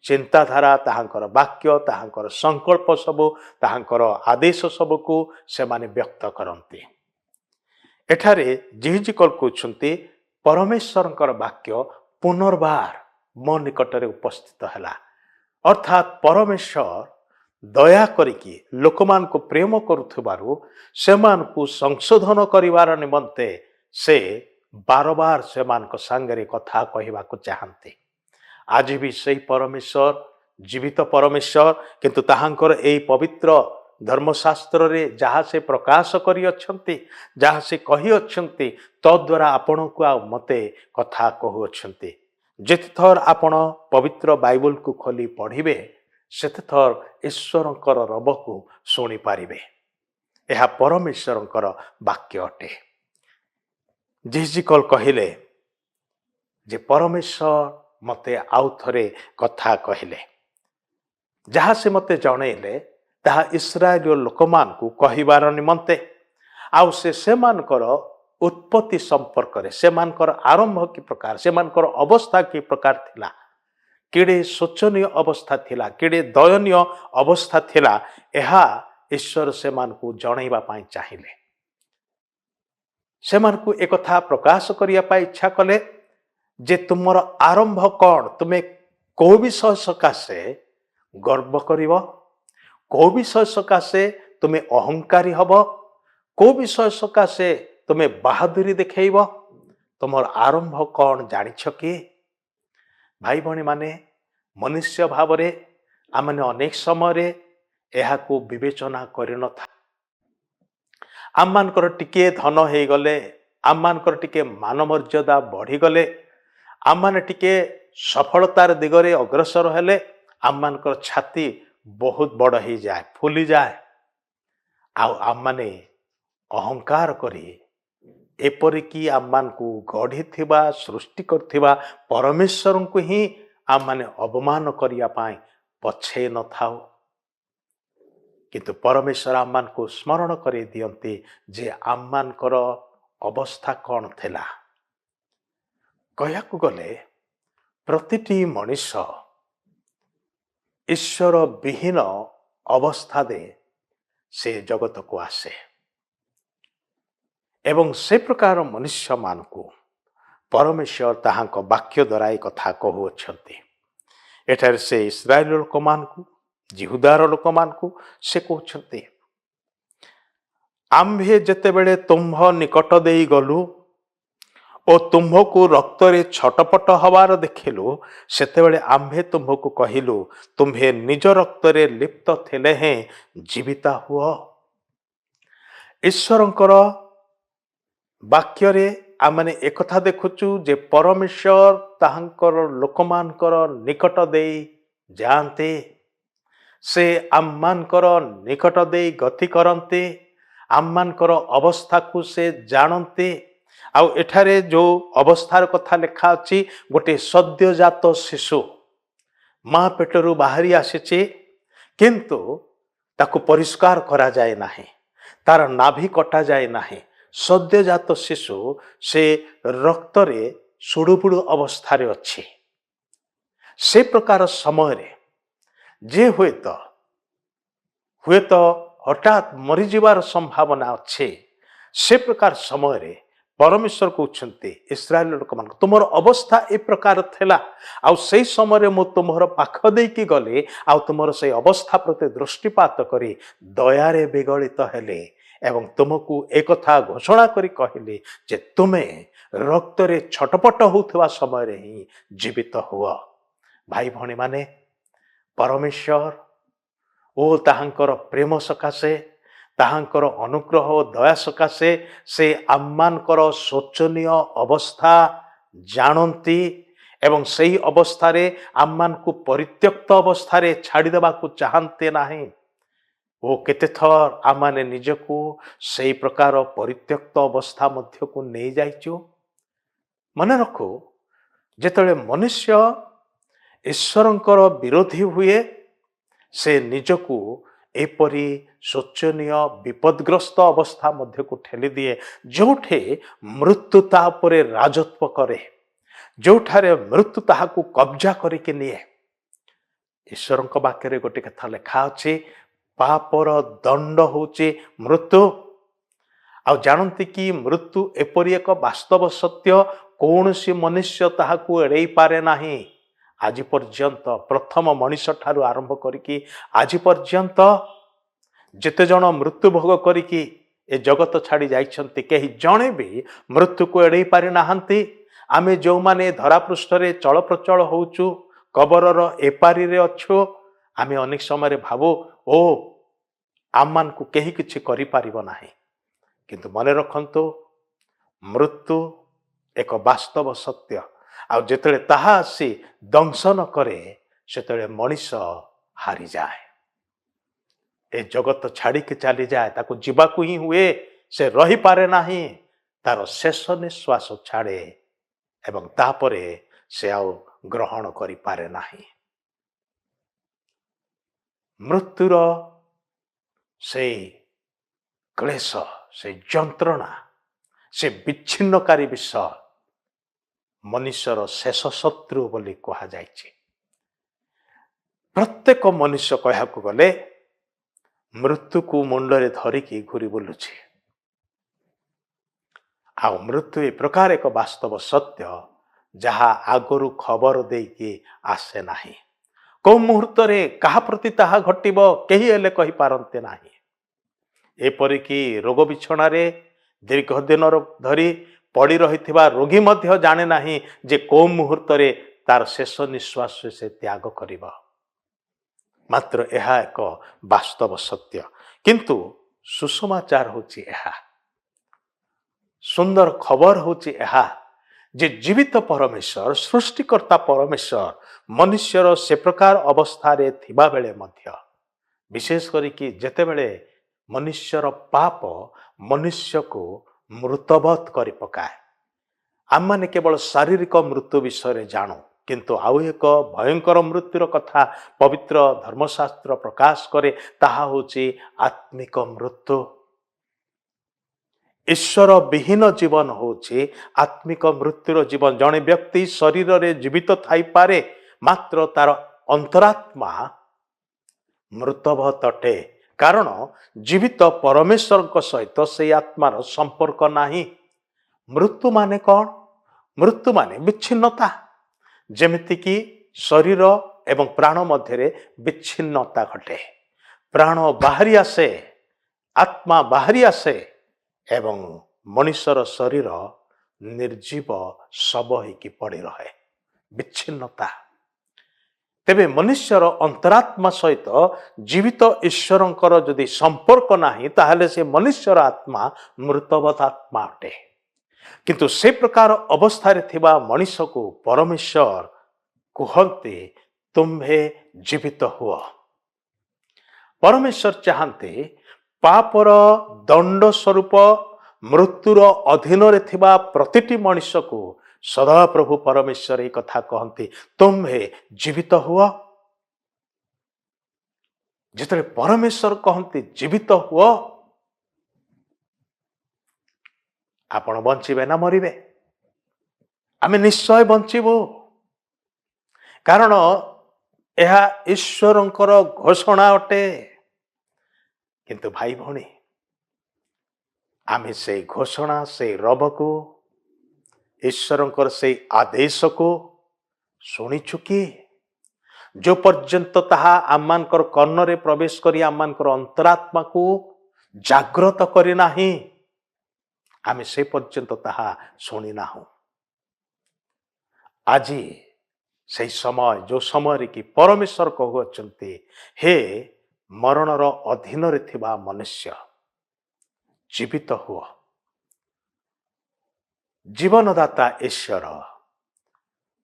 ଚିନ୍ତାଧାରା, ତାହାଙ୍କର ବାକ୍ୟ, ତାହାଙ୍କର ସଂକଳ୍ପ ସବୁ, ତାହାଙ୍କର ଆଦେଶ ସବୁକୁ ସେମାନେ ବ୍ୟକ୍ତ କରନ୍ତି। ଏଠାରେ ଜିହିଜିକଲ କହୁଛନ୍ତି, ପରମେଶ୍ୱରଙ୍କର ବାକ୍ୟ ପୁନର୍ବାର ମୋ ନିକଟରେ ଉପସ୍ଥିତ ହେଲା। ଅର୍ଥାତ୍ ପରମେଶ୍ୱର ଦୟା କରିକି ଲୋକମାନଙ୍କୁ ପ୍ରେମ କରୁଥିବାରୁ ସେମାନଙ୍କୁ ସଂଶୋଧନ କରିବାର ନିମନ୍ତେ ସେ ବାରବାର ସେମାନଙ୍କ ସାଙ୍ଗରେ କଥା କହିବାକୁ ଚାହାନ୍ତି। ଆଜି ବି ସେଇ ପରମେଶ୍ୱର ଜୀବିତ ପରମେଶ୍ୱର, କିନ୍ତୁ ତାହାଙ୍କର ଏହି ପବିତ୍ର ଧର୍ମଶାସ୍ତ୍ରରେ ଯାହା ସେ ପ୍ରକାଶ କରିଅଛନ୍ତି, ଯାହା ସେ କହିଅଛନ୍ତି, ତଦ୍ୱାରା ଆପଣଙ୍କୁ ଆଉ ମୋତେ କଥା କହୁଅଛନ୍ତି। ଯେତେଥର ଆପଣ ପବିତ୍ର ବାଇବଲକୁ ଖୋଲି ପଢ଼ିବେ, ସେତେଥର ଈଶ୍ୱରଙ୍କର ରବକୁ ଶୁଣିପାରିବେ। ଏହା ପରମେଶ୍ୱରଙ୍କର ବାକ୍ୟ ଅଟେ। ଜିହିଜିକଲ କହିଲେ ଯେ ପରମେଶ୍ୱର ମୋତେ ଆଉ ଥରେ କଥା କହିଲେ। ଯାହା ସେ ମୋତେ ଜଣେଇଲେ ତାହା ଇସ୍ରାଏଲ ଲୋକମାନଙ୍କୁ କହିବାର ନିମନ୍ତେ, ଆଉ ସେମାନଙ୍କର ଉତ୍ପତ୍ତି ସମ୍ପର୍କରେ, ସେମାନଙ୍କର ଆରମ୍ଭ କି ପ୍ରକାର, ସେମାନଙ୍କର ଅବସ୍ଥା କି ପ୍ରକାର ଥିଲା, କେଡ଼େ ଶୋଚନୀୟ ଅବସ୍ଥା ଥିଲା, କେଡ଼େ ଦୟନୀୟ ଅବସ୍ଥା ଥିଲା, ଏହା ଈଶ୍ୱର ସେମାନଙ୍କୁ ଜଣେଇବା ପାଇଁ ଚାହିଁଲେ। ସେମାନଙ୍କୁ ଏକଥା ପ୍ରକାଶ କରିବା ପାଇଁ ଇଚ୍ଛା କଲେ ଯେ ତୁମର ଆରମ୍ଭ କ'ଣ, ତୁମେ କେଉଁ ବିଷୟ ସକାଶେ ଗର୍ବ କରିବ, କେଉଁ ବିଷୟ ସକାଶେ ତୁମେ ଅହଙ୍କାରୀ ହବ, କେଉଁ ବିଷୟ ସକାଶେ ତୁମେ ବାହାଦୁରୀ ଦେଖେଇବ, ତୁମର ଆରମ୍ଭ କ'ଣ ଜାଣିଛ କି? ଭାଇ ଭଉଣୀମାନେ, ମନୁଷ୍ୟ ଭାବରେ ଆମମାନେ ଅନେକ ସମୟରେ ଏହାକୁ ବିବେଚନା କରିନଥାଉ। ଆମମାନଙ୍କର ଟିକିଏ ଧନ ହେଇଗଲେ, ଆମମାନଙ୍କର ଟିକେ ମାନ ମର୍ଯ୍ୟାଦା ବଢ଼ିଗଲେ, ଆମମାନେ ଟିକେ ସଫଳତାର ଦିଗରେ ଅଗ୍ରସର ହେଲେ ଆମମାନଙ୍କର ଛାତି ବହୁତ ବଡ଼ ହେଇଯାଏ, ଫୁଲିଯାଏ, ଆଉ ଆମମାନେ ଅହଙ୍କାର କରି ଏପରିକି ଆମମାନଙ୍କୁ ଗଢ଼ିଥିବା, ସୃଷ୍ଟି କରିଥିବା ପରମେଶ୍ୱରଙ୍କୁ ହିଁ ଆମମାନେ ଅବମାନ କରିବା ପାଇଁ ପଛେଇ ନଥାଉ। କିନ୍ତୁ ପରମେଶ୍ୱର ଆମମାନଙ୍କୁ ସ୍ମରଣ କରି ଦିଅନ୍ତି ଯେ ଆମମାନଙ୍କର ଅବସ୍ଥା କ'ଣ ଥିଲା। କହିବାକୁ ଗଲେ ପ୍ରତିଟି ମଣିଷ ଈଶ୍ୱର ବିହୀନ ଅବସ୍ଥାରେ ସେ ଜଗତକୁ ଆସେ ଏବଂ ସେ ପ୍ରକାର ମନୁଷ୍ୟମାନଙ୍କୁ ପରମେଶ୍ୱର ତାହାଙ୍କ ବାକ୍ୟ ଦ୍ୱାରା ଏ କଥା କହୁଅଛନ୍ତି। ଏଠାରେ ସେ ଇସ୍ରାଏଲ ଲୋକମାନଙ୍କୁ, ଜିହୁଦାର ଲୋକମାନଙ୍କୁ ସେ କହୁଛନ୍ତି, ଆମ୍ଭେ ଯେତେବେଳେ ତୁମ୍ଭ ନିକଟ ଦେଇ ଗଲୁ ଓ ତୁମ୍ଭକୁ ରକ୍ତରେ ଛଟପଟ ହେବାର ଦେଖିଲୁ, ସେତେବେଳେ ଆମ୍ଭେ ତୁମ୍ଭକୁ କହିଲୁ, ତୁମ୍ଭେ ନିଜ ରକ୍ତରେ ଲିପ୍ତ ଥିଲେ ହେଁ ଜୀବିତା ହୁଅ। ଈଶ୍ୱରଙ୍କର ବାକ୍ୟରେ ଆମେ ଏକଥା ଦେଖୁଛୁ ଯେ ପରମେଶ୍ୱର ତାହାଙ୍କର ଲୋକମାନଙ୍କର ନିକଟ ଦେଇ ଯାଆନ୍ତି, ସେ ଆମମାନଙ୍କର ନିକଟ ଦେଇ ଗତି କରନ୍ତି, ଆମମାନଙ୍କର ଅବସ୍ଥାକୁ ସେ ଜାଣନ୍ତି। ଆଉ ଏଠାରେ ଯେଉଁ ଅବସ୍ଥାର କଥା ଲେଖା ଅଛି, ଗୋଟେ ସଦ୍ୟଜାତ ଶିଶୁ ମା ପେଟରୁ ବାହାରି ଆସିଛି, କିନ୍ତୁ ତାକୁ ପରିଷ୍କାର କରାଯାଏ ନାହିଁ, ତାର ନାଭି କଟାଯାଏ ନାହିଁ। ସଦ୍ୟଜାତ ଶିଶୁ ସେ ରକ୍ତରେ ସୁଡ଼ୁବୁଡ଼ୁ ଅବସ୍ଥାରେ ଅଛି। ସେ ପ୍ରକାର ସମୟରେ ଯେ ହୁଏତ ହଠାତ୍ ମରିଯିବାର ସମ୍ଭାବନା ଅଛି, ସେ ପ୍ରକାର ସମୟରେ ପରମେଶ୍ୱର କହୁଛନ୍ତି ଇସ୍ରାଏଲ ଲୋକମାନଙ୍କୁ, ତୁମର ଅବସ୍ଥା ଏ ପ୍ରକାର ଥିଲା, ଆଉ ସେଇ ସମୟରେ ମୁଁ ତୁମର ପାଖ ଦେଇକି ଗଲି, ଆଉ ତୁମର ସେଇ ଅବସ୍ଥା ପ୍ରତି ଦୃଷ୍ଟିପାତ କରି ଦୟାରେ ବିଗଳିତ ହେଲେ ଏବଂ ତୁମକୁ ଏକଥା ଘୋଷଣା କରି କହିଲି ଯେ ତୁମେ ରକ୍ତରେ ଛଟପଟ ହେଉଥିବା ସମୟରେ ହିଁ ଜୀବିତ ହୁଅ। ଭାଇ ଭଉଣୀମାନେ, ପରମେଶ୍ୱର ଓ ତାହାଙ୍କର ପ୍ରେମ ସକାଶେ, ତାହାଙ୍କର ଅନୁଗ୍ରହ ଓ ଦୟା ସକାଶେ ସେ ଆମମାନଙ୍କର ଶୋଚନୀୟ ଅବସ୍ଥା ଜାଣନ୍ତି ଏବଂ ସେହି ଅବସ୍ଥାରେ ଆମମାନଙ୍କୁ ପରିତ୍ୟକ୍ତ ଅବସ୍ଥାରେ ଛାଡ଼ିଦେବାକୁ ଚାହାନ୍ତି ନାହିଁ। ଓ କେତେଥର ଆମମାନେ ନିଜକୁ ସେହି ପ୍ରକାର ପରିତ୍ୟକ୍ତ ଅବସ୍ଥା ମଧ୍ୟକୁ ନେଇଯାଇଛୁ। ମନେ ରଖୁ, ଯେତେବେଳେ ମନୁଷ୍ୟ ଈଶ୍ୱରଙ୍କର ବିରୋଧୀ ହୁଏ, ସେ ନିଜକୁ ଏପରି ଶୋଚନୀୟ ବିପଦଗ୍ରସ୍ତ ଅବସ୍ଥା ମଧ୍ୟକୁ ଠେଲିଦିଏ, ଯେଉଁଠି ମୃତ୍ୟୁ ତା ଉପରେ ରାଜତ୍ୱ କରେ, ଯେଉଁଠାରେ ମୃତ୍ୟୁ ତାହାକୁ କବ୍ଜା କରିକି ନିଏ। ଈଶ୍ୱରଙ୍କ ବାକ୍ୟରେ ଗୋଟେ କଥା ଲେଖା ଅଛି, ପାପର ଦଣ୍ଡ ହେଉଛି ମୃତ୍ୟୁ। ଆଉ ଜାଣନ୍ତି କି ମୃତ୍ୟୁ ଏପରି ଏକ ବାସ୍ତବ ସତ୍ୟ, କୌଣସି ମନୁଷ୍ୟ ତାହାକୁ ଏଡ଼େଇ ପାରେ ନାହିଁ। ଆଜି ପର୍ଯ୍ୟନ୍ତ ପ୍ରଥମ ମଣିଷ ଠାରୁ ଆରମ୍ଭ କରିକି ଆଜି ପର୍ଯ୍ୟନ୍ତ ଯେତେ ଜଣ ମୃତ୍ୟୁଭୋଗ କରିକି ଏ ଜଗତ ଛାଡ଼ି ଯାଇଛନ୍ତି, କେହି ଜଣେ ବି ମୃତ୍ୟୁକୁ ଏଡ଼େଇ ପାରିନାହାନ୍ତି। ଆମେ ଯେଉଁମାନେ ଧରାପୃଷ୍ଠରେ ଚଳପ୍ରଚଳ ହେଉଛୁ, କବରର ଏପାରିରେ ଅଛୁ, ଆମେ ଅନେକ ସମୟରେ ଭାବୁ ଓ ଆମମାନଙ୍କୁ କେହି କିଛି କରିପାରିବ ନାହିଁ। କିନ୍ତୁ ମନେ ରଖନ୍ତୁ, ମୃତ୍ୟୁ ଏକ ବାସ୍ତବ ସତ୍ୟ, ଆଉ ଯେତେବେଳେ ତାହା ଆସି ଦଂଶନ କରେ, ସେତେବେଳେ ମଣିଷ ହାରିଯାଏ, ଏ ଜଗତ ଛାଡ଼ିକି ଚାଲିଯାଏ, ତାକୁ ଯିବାକୁ ହିଁ ହୁଏ, ସେ ରହିପାରେ ନାହିଁ, ତାର ଶେଷ ନିଶ୍ୱାସ ଛାଡ଼େ ଏବଂ ତାପରେ ସେ ଆଉ ଗ୍ରହଣ କରିପାରେ ନାହିଁ। ମୃତ୍ୟୁର ସେଇ କ୍ଲେଶ, ସେ ଯନ୍ତ୍ରଣା, ସେ ବିଚ୍ଛିନ୍ନକାରୀ ବିଷ ମନୁଷ୍ୟର ଶେଷ ଶତ୍ରୁ ବୋଲି କୁହାଯାଇଛି। ପ୍ରତ୍ୟେକ ମନୁଷ୍ୟ କହିବାକୁ ଗଲେ ମୃତ୍ୟୁକୁ ମୁଣ୍ଡରେ ଧରିକି ଘୁରି ବୁଲୁଛି। ଆଉ ମୃତ୍ୟୁ ଏ ପ୍ରକାର ଏକ ବାସ୍ତବ ସତ୍ୟ ଯାହା ଆଗରୁ ଖବର ଦେଇକି ଆସେ ନାହିଁ। କୋଉ ମୁହୂର୍ତ୍ତରେ କାହା ପ୍ରତି ତାହା ଘଟିବ କେହି ହେଲେ କହିପାରନ୍ତି ନାହିଁ। ଏପରିକି ରୋଗ ବିଛଣାରେ ଦୀର୍ଘ ଦିନ ଧରି ପଡ଼ି ରହିଥିବା ରୋଗୀ ମଧ୍ୟ ଜାଣେ ନାହିଁ ଯେ କୋଉ ମୁହୂର୍ତ୍ତରେ ତାର ଶେଷ ନିଶ୍ୱାସ ସେ ତ୍ୟାଗ କରିବ। ମାତ୍ର ଏହା ଏକ ବାସ୍ତବ ସତ୍ୟ। କିନ୍ତୁ ସୁସମାଚାର ହେଉଛି ଏହା, ସୁନ୍ଦର ଖବର ହେଉଛି ଏହା ଯେ ଜୀବିତ ପରମେଶ୍ୱର, ସୃଷ୍ଟିକର୍ତ୍ତା ପରମେଶ୍ୱର ମନୁଷ୍ୟର ସେ ପ୍ରକାର ଅବସ୍ଥାରେ ଥିବାବେଳେ ମଧ୍ୟ, ବିଶେଷ କରିକି ଯେତେବେଳେ ମନୁଷ୍ୟର ପାପ ମନୁଷ୍ୟକୁ ମୃତବତ କରି ପକାଏ। ଆମମାନେ କେବଳ ଶାରୀରିକ ମୃତ୍ୟୁ ବିଷୟରେ ଜାଣୁ, କିନ୍ତୁ ଆଉ ଏକ ଭୟଙ୍କର ମୃତ୍ୟୁର କଥା ପବିତ୍ର ଧର୍ମଶାସ୍ତ୍ର ପ୍ରକାଶ କରେ, ତାହା ହେଉଛି ଆତ୍ମିକ ମୃତ୍ୟୁ। ଈଶ୍ୱର ବିହୀନ ଜୀବନ ହେଉଛି ଆତ୍ମିକ ମୃତ୍ୟୁର ଜୀବନ। ଜଣେ ବ୍ୟକ୍ତି ଶରୀରରେ ଜୀବିତ ଥାଇପାରେ, ମାତ୍ର ତାର ଅନ୍ତରାତ୍ମା ମୃତବତ ଅଟେ, କାରଣ ଜୀବିତ ପରମେଶ୍ୱରଙ୍କ ସହିତ ସେଇ ଆତ୍ମାର ସମ୍ପର୍କ ନାହିଁ। ମୃତ୍ୟୁ ମାନେ କ'ଣ? ମୃତ୍ୟୁ ମାନେ ବିଚ୍ଛିନ୍ନତା। ଯେମିତିକି ଶରୀର ଏବଂ ପ୍ରାଣ ମଧ୍ୟରେ ବିଚ୍ଛିନ୍ନତା ଘଟେ। ପ୍ରାଣ ବାହାରି ଆସେ, ଆତ୍ମା ବାହାରି ଆସେ ଏବଂ ମଣିଷର ଶରୀର ନିର୍ଜୀବ ଶବ ହେଇକି ପଡ଼ି ରହେ। ବିଚ୍ଛିନ୍ନତା। ତେବେ ମନୁଷ୍ୟର ଅନ୍ତରାତ୍ମା ସହିତ ଜୀବିତ ଈଶ୍ୱରଙ୍କର ଯଦି ସମ୍ପର୍କ ନାହିଁ, ତାହେଲେ ସେ ମନୁଷ୍ୟର ଆତ୍ମା ମୃତବତ ଆତ୍ମା ଅଟେ। କିନ୍ତୁ ସେ ପ୍ରକାର ଅବସ୍ଥାରେ ଥିବା ମଣିଷକୁ ପରମେଶ୍ୱର କୁହନ୍ତି, ତୁମ୍ଭେ ଜୀବିତ ହୁଅ। ପରମେଶ୍ୱର ଚାହାନ୍ତି ପାପର ଦଣ୍ଡ ସ୍ୱରୂପ ମୃତ୍ୟୁର ଅଧୀନରେ ଥିବା ପ୍ରତିଟି ମଣିଷକୁ ସଦାପ୍ରଭୁ ପରମେଶ୍ୱର ଏହି କଥା କହନ୍ତି, ତୁମ୍ଭେ ଜୀବିତ ହୁଅ। ଯେତେବେଳେ ପରମେଶ୍ୱର କହନ୍ତି ଜୀବିତ ହୁଅ, ଆପଣ ବଞ୍ଚିବେ ନା ମରିବେ? ଆମେ ନିଶ୍ଚୟ ବଞ୍ଚିବୁ, କାରଣ ଏହା ଈଶ୍ୱରଙ୍କର ଘୋଷଣା ଅଟେ। କିନ୍ତୁ ଭାଇ ଭଉଣୀ, ଆମେ ସେଇ ଘୋଷଣା, ସେଇ ରବକୁ, ଈଶ୍ୱରଙ୍କର ସେଇ ଆଦେଶକୁ ଶୁଣିଛୁ କି? ଯେଉଁ ପର୍ଯ୍ୟନ୍ତ ତାହା ଆମମାନଙ୍କର କର୍ଣ୍ଣରେ ପ୍ରବେଶ କରି ଆମମାନଙ୍କର ଅନ୍ତରାତ୍ମାକୁ ଜାଗ୍ରତ କରିନାହିଁ, ଆମେ ସେ ପର୍ଯ୍ୟନ୍ତ ତାହା ଶୁଣିନାହୁଁ। ଆଜି ସେହି ସମୟ, ଯେଉଁ ସମୟରେ କି ପରମେଶ୍ୱର କହୁଅଛନ୍ତି, ହେ ମରଣର ଅଧୀନରେ ଥିବା ମନୁଷ୍ୟ, ଜୀବିତ ହୁଅ। ଜୀବନଦାତା ଈଶ୍ୱର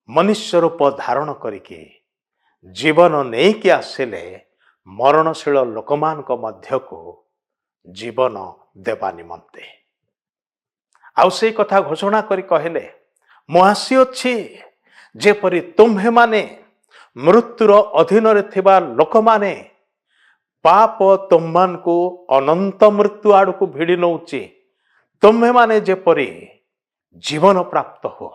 ମନୁଷ୍ୟ ରୂପ ଧାରଣ କରିକି ଜୀବନ ନେଇକି ଆସିଲେ ମରଣଶୀଳ ଲୋକମାନଙ୍କ ମଧ୍ୟକୁ ଜୀବନ ଦେବା ନିମନ୍ତେ। ଆଉ ସେଇ କଥା ଘୋଷଣା କରି କହିଲେ, ମୁଁ ଆସିଅଛି ଯେପରି ତୁମ୍ଭେମାନେ ମୃତ୍ୟୁର ଅଧୀନରେ ଥିବା ଲୋକମାନେ, ପାପ ତୁମମାନଙ୍କୁ ଅନନ୍ତ ମୃତ୍ୟୁ ଆଡ଼କୁ ଭିଡ଼ି ନେଉଛି, ତୁମ୍ଭେମାନେ ଯେପରି ଜୀବନ ପ୍ରାପ୍ତ ହୁଅ,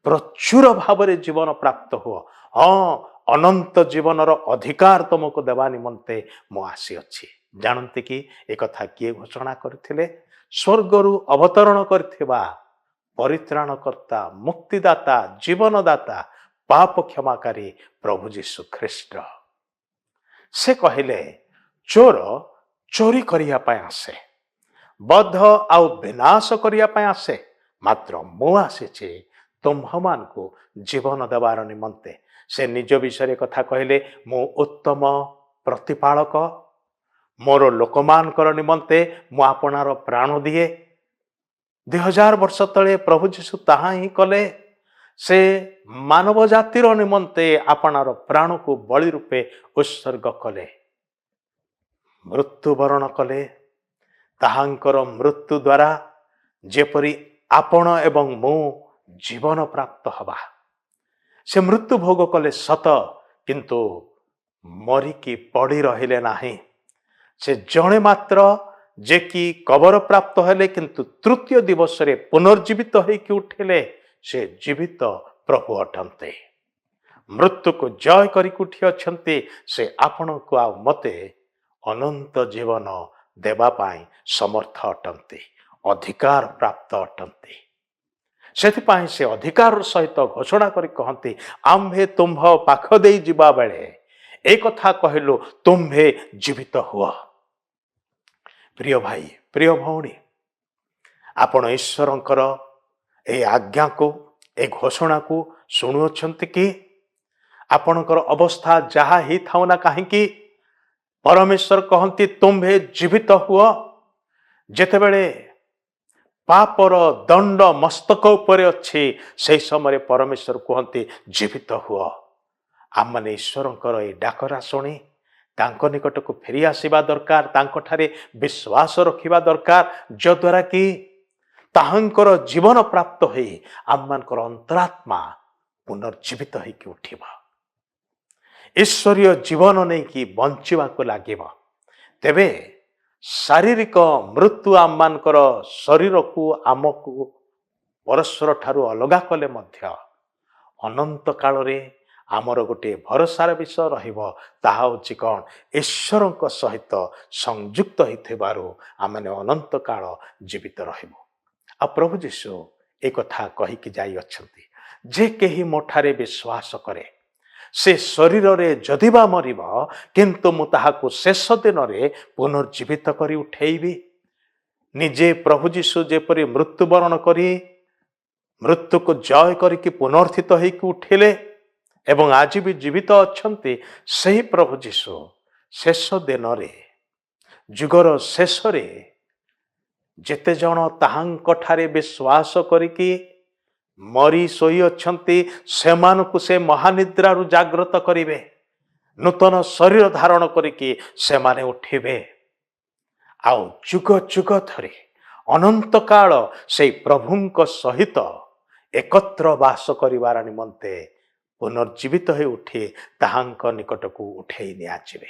ପ୍ରଚୁର ଭାବରେ ଜୀବନ ପ୍ରାପ୍ତ ହୁଅ। ହଁ, ଅନନ୍ତ ଜୀବନର ଅଧିକାର ତୁମକୁ ଦେବା ନିମନ୍ତେ ମୁଁ ଆସିଅଛି। ଜାଣନ୍ତି କି ଏକଥା କିଏ ଘୋଷଣା କରିଥିଲେ? ସ୍ୱର୍ଗରୁ ଅବତରଣ କରିଥିବା ପରିତ୍ରାଣକର୍ତ୍ତା, ମୁକ୍ତିଦାତା, ଜୀବନଦାତା, ପାପ କ୍ଷମାକାରୀ ପ୍ରଭୁ ଯୀଶୁ ଖ୍ରୀଷ୍ଟ। ସେ କହିଲେ, ଚୋର ଚୋରି କରିବା ପାଇଁ ଆସେ, ବଧ ଆଉ ବିନାଶ କରିବା ପାଇଁ ଆସେ, ମାତ୍ର ମୁଁ ଆସିଛି ତୁମ୍ଭମାନଙ୍କୁ ଜୀବନ ଦେବାର ନିମନ୍ତେ। ସେ ନିଜ ବିଷୟରେ କଥା କହିଲେ, ମୁଁ ଉତ୍ତମ ପ୍ରତିପାଳକ, ମୋର ଲୋକମାନଙ୍କର ନିମନ୍ତେ ମୁଁ ଆପଣାର ପ୍ରାଣ ଦିଏ। 2000 ବର୍ଷ ତଳେ ପ୍ରଭୁ ଯୀଶୁ ତାହା ହିଁ କଲେ। ସେ ମାନବ ଜାତିର ନିମନ୍ତେ ଆପଣାର ପ୍ରାଣକୁ ବଳି ରୂପେ ଉତ୍ସର୍ଗ କଲେ, ମୃତ୍ୟୁବରଣ କଲେ। ତାହାଙ୍କର ମୃତ୍ୟୁ ଦ୍ୱାରା ଯେପରି ଆପଣ ଏବଂ ମୁଁ ଜୀବନ ପ୍ରାପ୍ତ ହେବା, ସେ ମୃତ୍ୟୁ ଭୋଗ କଲେ ସତ, କିନ୍ତୁ ମରିକି ପଡ଼ି ରହିଲେ ନାହିଁ। ସେ ଜଣେ ମାତ୍ର ଯେ କି କବର ପ୍ରାପ୍ତ ହେଲେ, କିନ୍ତୁ ତୃତୀୟ ଦିବସରେ ପୁନର୍ଜୀବିତ ହେଇକି ଉଠିଲେ। ସେ ଜୀବିତ ପ୍ରଭୁ ଅଟନ୍ତି। ମୃତ୍ୟୁକୁ ଜୟ କରିକି ଉଠି ଅଛନ୍ତି। ସେ ଆପଣଙ୍କୁ ଆଉ ମୋତେ ଅନନ୍ତ ଜୀବନ ଦେବା ପାଇଁ ସମର୍ଥ ଅଟନ୍ତି, ଅଧିକାର ପ୍ରାପ୍ତ ଅଟନ୍ତି। ସେଥିପାଇଁ ସେ ଅଧିକାର ସହିତ ଘୋଷଣା କରି କହନ୍ତି, ଆମ୍ଭେ ତୁମ୍ଭ ପାଖ ଦେଇ ଯିବା ବେଳେ ଏ କଥା କହିଲୁ, ତୁମ୍ଭେ ଜୀବିତ ହୁଅ। ପ୍ରିୟ ଭାଇ, ପ୍ରିୟ ଭଉଣୀ, ଆପଣ ଈଶ୍ୱରଙ୍କର ଏ ଆଜ୍ଞାକୁ, ଏ ଘୋଷଣାକୁ ଶୁଣୁଅଛନ୍ତି କି? ଆପଣଙ୍କର ଅବସ୍ଥା ଯାହା ହେଇଥାଉ ନା କାହିଁକି, ପରମେଶ୍ୱର କହନ୍ତି ତୁମ୍ଭେ ଜୀବିତ ହୁଅ। ଯେତେବେଳେ ପାପର ଦଣ୍ଡ ମସ୍ତକ ଉପରେ ଅଛି, ସେହି ସମୟରେ ପରମେଶ୍ୱର କୁହନ୍ତି ଜୀବିତ ହୁଅ। ଆମମାନେ ଈଶ୍ୱରଙ୍କର ଏହି ଡାକରା ଶୁଣି ତାଙ୍କ ନିକଟକୁ ଫେରି ଆସିବା ଦରକାର, ତାଙ୍କଠାରେ ବିଶ୍ୱାସ ରଖିବା ଦରକାର, ଯଦ୍ୱାରା କି ତାହାଙ୍କର ଜୀବନ ପ୍ରାପ୍ତ ହୋଇ ଆମମାନଙ୍କର ଅନ୍ତରାତ୍ମା ପୁନର୍ଜୀବିତ ହେଇକି ଉଠିବ, ଈଶ୍ୱରୀୟ ଜୀବନ ନେଇକି ବଞ୍ଚିବାକୁ ଲାଗିବ। ତେବେ ଶାରୀରିକ ମୃତ୍ୟୁ ଆମମାନଙ୍କର ଶରୀରକୁ, ଆମକୁ ପରସ୍ପର ଠାରୁ ଅଲଗା କଲେ ମଧ୍ୟ ଅନନ୍ତ କାଳରେ ଆମର ଗୋଟିଏ ଭରସାର ବିଷୟ ରହିବ। ତାହା ହେଉଛି କ'ଣ? ଈଶ୍ୱରଙ୍କ ସହିତ ସଂଯୁକ୍ତ ହୋଇଥିବାରୁ ଆମମାନେ ଅନନ୍ତ କାଳ ଜୀବିତ ରହିବୁ। ଆଉ ପ୍ରଭୁ ଯୀଶୁ ଏ କଥା କହିକି ଯାଇଅଛନ୍ତି, ଯେ କେହି ମୋ ଠାରେ ବିଶ୍ୱାସ କରେ, ସେ ଶରୀରରେ ଯଦି ବା ମରିବ, କିନ୍ତୁ ମୁଁ ତାହାକୁ ଶେଷ ଦିନରେ ପୁନର୍ଜୀବିତ କରି ଉଠେଇବି। ନିଜେ ପ୍ରଭୁ ଯୀଶୁ ଯେପରି ମୃତ୍ୟୁବରଣ କରି ମୃତ୍ୟୁକୁ ଜୟ କରିକି ପୁନର୍ଥିତ ହେଇକି ଉଠିଲେ ଏବଂ ଆଜି ବି ଜୀବିତ ଅଛନ୍ତି, ସେହି ପ୍ରଭୁ ଯୀଶୁ ଶେଷ ଦିନରେ, ଯୁଗର ଶେଷରେ ଯେତେ ଜଣ ତାହାଙ୍କଠାରେ ବିଶ୍ୱାସ କରିକି ମରି ଶୋଇଅଛନ୍ତି, ସେମାନଙ୍କୁ ସେ ମହାନିଦ୍ରାରୁ ଜାଗ୍ରତ କରିବେ। ନୂତନ ଶରୀର ଧାରଣ କରିକି ସେମାନେ ଉଠିବେ, ଆଉ ଯୁଗ ଯୁଗ ଧରି ଅନନ୍ତ କାଳ ସେଇ ପ୍ରଭୁଙ୍କ ସହିତ ଏକତ୍ର ବାସ କରିବାର ନିମନ୍ତେ ପୁନର୍ଜୀବିତ ହୋଇ ଉଠି ତାହାଙ୍କ ନିକଟକୁ ଉଠେଇ ନିଆଯିବେ।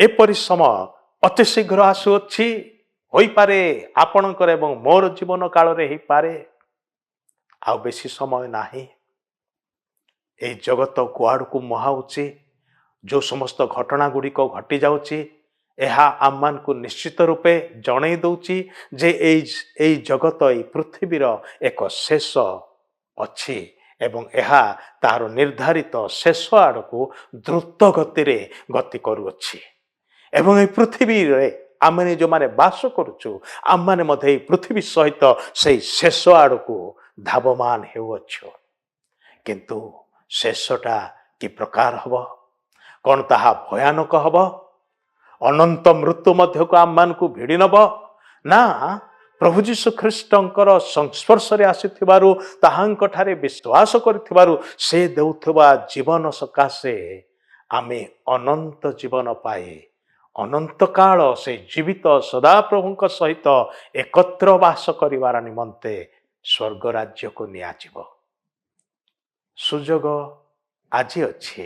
ଏପରି ସମୟ ଅତି ଶୀଘ୍ର ଆସୁଅଛି। ହୋଇପାରେ ଆପଣଙ୍କର ଏବଂ ମୋର ଜୀବନ କାଳରେ ହେଇପାରେ, ଆଉ ବେଶୀ ସମୟ ନାହିଁ। এই ଜଗତ କୁଆଡ଼କୁ ମୁହାଉଛି, ଯେଉଁ ସମସ୍ତ ଘଟଣା ଗୁଡ଼ିକ ଘଟି ଯାଉଛି, ଏହା ଆମମାନଙ୍କୁ ନିଶ୍ଚିତ ରୂପେ ଜଣେଇ ଦେଉଛି ଯେ ଏଇ ଜଗତ, ଏଇ ପୃଥିବୀର ଏକ ଶେଷ ଅଛି ଏବଂ ଏହା ତାହାର ନିର୍ଦ୍ଧାରିତ ଶେଷ ଆଡ଼କୁ ଦ୍ରୁତ ଗତିରେ ଗତି କରୁଅଛି। ଏବଂ ଏହି ପୃଥିବୀରେ ଆମେ ଯେଉଁମାନେ ବାସ କରୁଛୁ, ଆମମାନେ ମଧ୍ୟ ଏହି ପୃଥିବୀ ସହିତ ସେଇ ଶେଷ ଆଡ଼କୁ ଧାବମାନ ହେଉଅଛୁ। କିନ୍ତୁ ଶେଷଟା କି ପ୍ରକାର ହବ, କ'ଣ ତାହା ଭୟାନକ ହବ? ଅନନ୍ତ ମୃତ୍ୟୁ ମଧ୍ୟକୁ ଆମମାନଙ୍କୁ ଭିଡ଼ି ନେବ? ନା, ପ୍ରଭୁ ଯୀଶୁ ଖ୍ରୀଷ୍ଟଙ୍କର ସଂସ୍ପର୍ଶରେ ଆସିଥିବାରୁ, ତାହାଙ୍କଠାରେ ବିଶ୍ୱାସ କରିଥିବାରୁ, ସେ ଦେଉଥିବା ଜୀବନ ସକାଶେ ଆମେ ଅନନ୍ତ ଜୀବନ ପାଇ ଅନନ୍ତ କାଳ ସେ ଜୀବିତ ସଦାପ୍ରଭୁଙ୍କ ସହିତ ଏକତ୍ର ବାସ କରିବାର ନିମନ୍ତେ ସ୍ୱର୍ଗ ରାଜ୍ୟକୁ ନିଆଯିବ। ସୁଯୋଗ ଆଜି ଅଛି,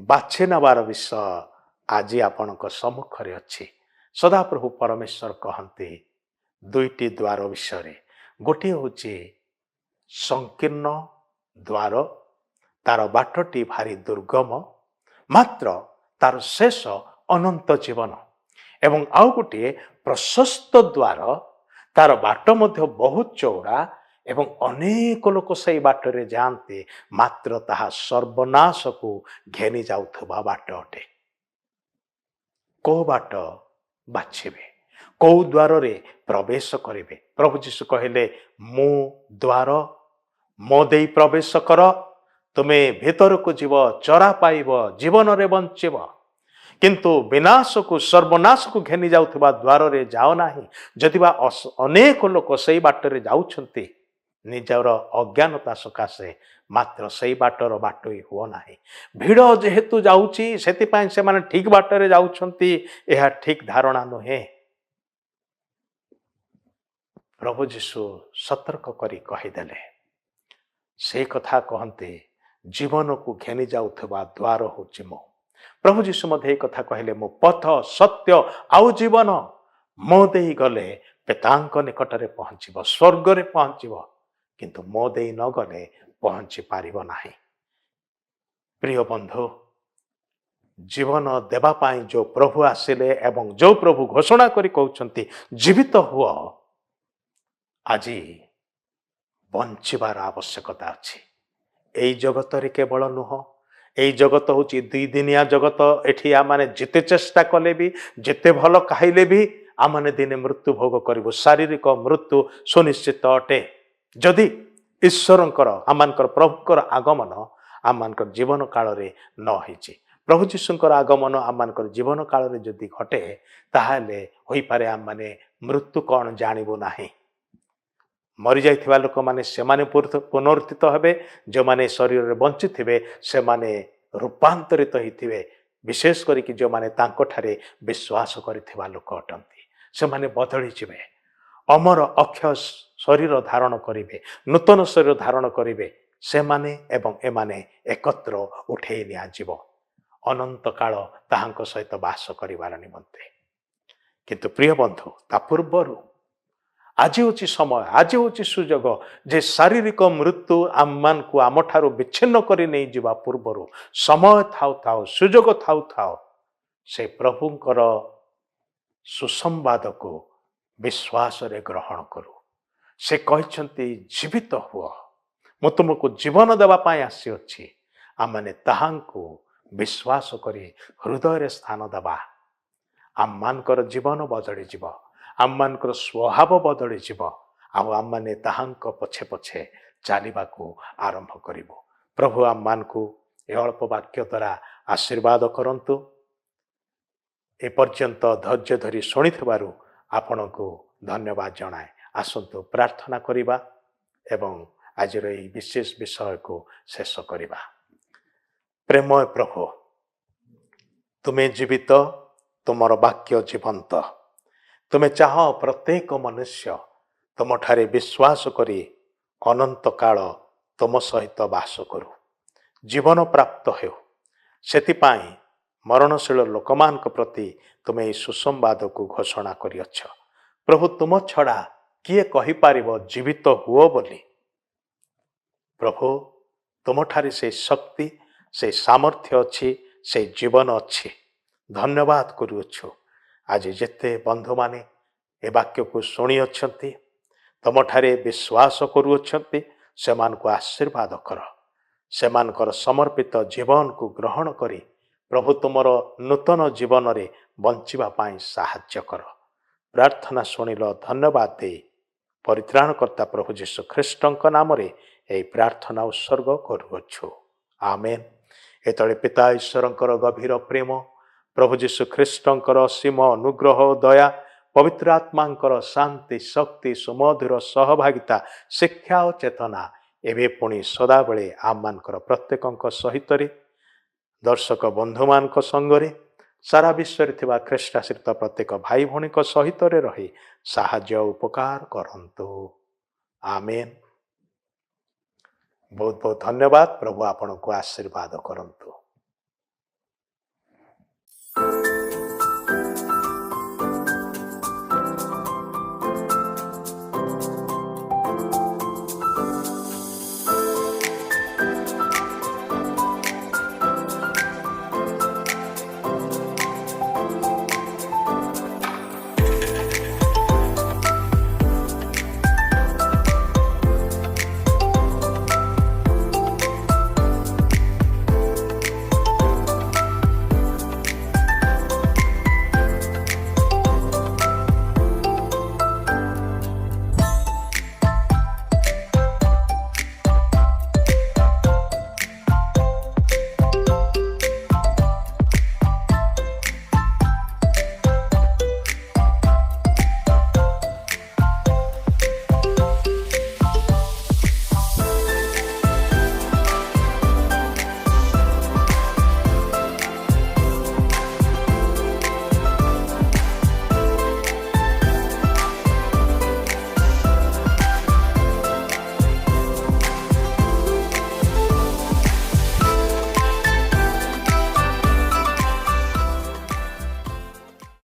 ବାଛି ନେବାର ବିଷୟ ଆଜି ଆପଣଙ୍କ ସମ୍ମୁଖରେ ଅଛି। ସଦାପ୍ରଭୁ ପରମେଶ୍ୱର କହନ୍ତି ଦୁଇଟି ଦ୍ୱାର ବିଷୟରେ। ଗୋଟିଏ ହେଉଛି ସଂକୀର୍ଣ୍ଣ ଦ୍ୱାର, ତାର ବାଟଟି ଭାରି ଦୁର୍ଗମ, ମାତ୍ର ତାର ଶେଷ ଅନନ୍ତ ଜୀବନ। ଏବଂ ଆଉ ଗୋଟିଏ ପ୍ରଶସ୍ତ ଦ୍ୱାର, ତାର ବାଟ ମଧ୍ୟ ବହୁତ ଚଉଡ଼ା ଏବଂ ଅନେକ ଲୋକ ସେଇ ବାଟରେ ଯାଆନ୍ତି, ମାତ୍ର ତାହା ସର୍ବନାଶକୁ ଘେନି ଯାଉଥିବା ବାଟ ଅଟେ। କୋଉ ବାଟ ବାଛିବେ? କୋଉ ଦ୍ୱାରରେ ପ୍ରବେଶ କରିବେ? ପ୍ରଭୁ ଯୀଶୁ କହିଲେ, ମୁଁ ଦ୍ୱାର, ମୋ ଦେଇ ପ୍ରବେଶ କର, ତୁମେ ଭିତରକୁ ଯିବ, ଚରା ପାଇବ, ଜୀବନରେ ବଞ୍ଚିବ। କିନ୍ତୁ ବିନାଶକୁ, ସର୍ବନାଶକୁ ଘେନି ଯାଉଥିବା ଦ୍ୱାରରେ ଯାଅ ନାହିଁ। ଯଦିବା ଅନେକ ଲୋକ ସେଇ ବାଟରେ ଯାଉଛନ୍ତି ନିଜର ଅଜ୍ଞାନତା ସକାଶେ, ମାତ୍ର ସେଇ ବାଟର ବାଟୋଇ ହୁଅ ନାହିଁ। ଭିଡ଼ ଯେହେତୁ ଯାଉଛି, ସେଥିପାଇଁ ସେମାନେ ଠିକ ବାଟରେ ଯାଉଛନ୍ତି, ଏହା ଠିକ ଧାରଣା ନୁହେଁ। ପ୍ରଭୁ ଯୀଶୁ ସତର୍କ କରି କହିଦେଲେ। ସେ କଥା କହନ୍ତି जीवन को घेनी जाउथबा द्वार होची मो। प्रभु जीशु मध्य कथा कहले मो पथ सत्य आउ जीवन मो देई गले पितांक निकटरे पहुँचब स्वर्ग रे पहुँचब किंतु मो देई न गले पहुँची पारिब नाही। प्रिय बंधु जीवन देवा पाई जो प्रभु आसिले एवं जो प्रभु घोषणा करी कहउछंती जीवित हुओ आज बंचिबार आवश्यकता अछि। एई जगत रे केवल नुह एई जगत होची दुई दिनिया जगत एठी आ माने जिते चेष्टा कले भी जिते भल खाइले भी आ माने दिने मृत्यु भोग करिवो शारीरिक मृत्यु सुनिश्चित अटे। जदि ईश्वरंकर आमानकर प्रभुकर आगमन आमानकर जीवन काल रे न होईची प्रभु जीशुंकर आगमन आमानकर जीवन काल रे जदि घटे ताहाले होई पारे आम माने मृत्यु कौन जानिबो नाही। मरी जाइथिबा लोक माने से माने पुनरुत्थित हेबे जो माने शरीर रे बंची थिबे से माने रूपांतरित होइथिबे विशेष करी कि जो माने तांको ठारे विश्वास करिथिबा लोक अटंती से माने बदली जिवे अमर अक्षय शरीर धारण करिवे नूतन शरीर धारण करिवे से माने एवं ए माने एकत्र उठेई निया जीव अनंत काल ताहांको सहित वास करिवार निमंते। किंतु प्रिय बंधु ता पूर्वरु आज होची समय आज होची सुजोग जे शारीरिक मृत्यु आम को आम ठारू विच्छिन्न करी नहीं जिबा पूर्वरु समय थाउ थाउ सुजोग थाउ थाउ से प्रभुंकर सुसंवाद को विश्वास रे ग्रहण करू। से कहते जीवित हुआ मु तुमको जीवन देवा पाई आसी अछि आम माने ताहांको विश्वास करी हृदय रे स्थान देवा आम मानकर जीवन बदली जीव आम मानकर स्वभाव बदली जीव आम माने ताहांक पछे पछे चलिबाकू आरंभ करिवो। प्रभु आम मान को ए अल्प वाक्य द्वारा आशीर्वाद करंतु। ए पर्यंत धैर्य धरी शुणिथिबारु आपण को धन्यवाद जनाए। आसंतु प्रार्थना करिबा एवं आज विशेष विषय को शेष करिबा। प्रेमय प्रभु तुम्हें जीवित तुमर वाक्य जीवंत तुम्हें चाह प्रत्येक मनुष्य तुम ठारे विश्वास करी अनंत काल तुम सहित वास करू जीवन प्राप्त हो सेतिपाई मरणशील लोकमान प्रति तुम्हें सुसंवाद को घोषणा करियछ। प्रभु तुम छड़ा किए कहि पारिबो जीवित हुओ बोली। प्रभु तुम ठारे से शक्ति से सामर्थ्य अच्छी से जीवन अच्छी धन्यवाद करुअछु। आज जेते बंधु माने ए वाक्य को शुणी अच्छंती तुम ठारे विश्वास करुअछंती सेमान को आशीर्वाद कर सेमानकर समर्पित जीवन को ग्रहण करी प्रभु तुमर नूतन जीवन रे बंचिबा पाई साहाय्य कर। प्रार्थना शुणिल धन्यवाद दे परित्राणकर्ता प्रभु जीशु ख्रीष्टंक नाम रे ए प्रार्थना उत्सर्ग करुअछु आमेन। एतळे पिता ईश्वरंकर गभीर प्रेम प्रभु जीशु ख्रीष्टंकर असीम अनुग्रह दया पवित्र आत्मांकर शांति शक्ति सुमधुर सहभागिता शिक्षा और चेतना एवं पुणी सदाबले आम मानकर प्रत्येक सहित दर्शक बंधु मान संगरे सारा विश्व थिबा ख्रीष्टाश्रित प्रत्येक भाई भौणी सहित रही साहाय्य उपकार करंतु आमेन। बहुत बहुत धन्यवाद। प्रभु आपण को आशीर्वाद करंतु।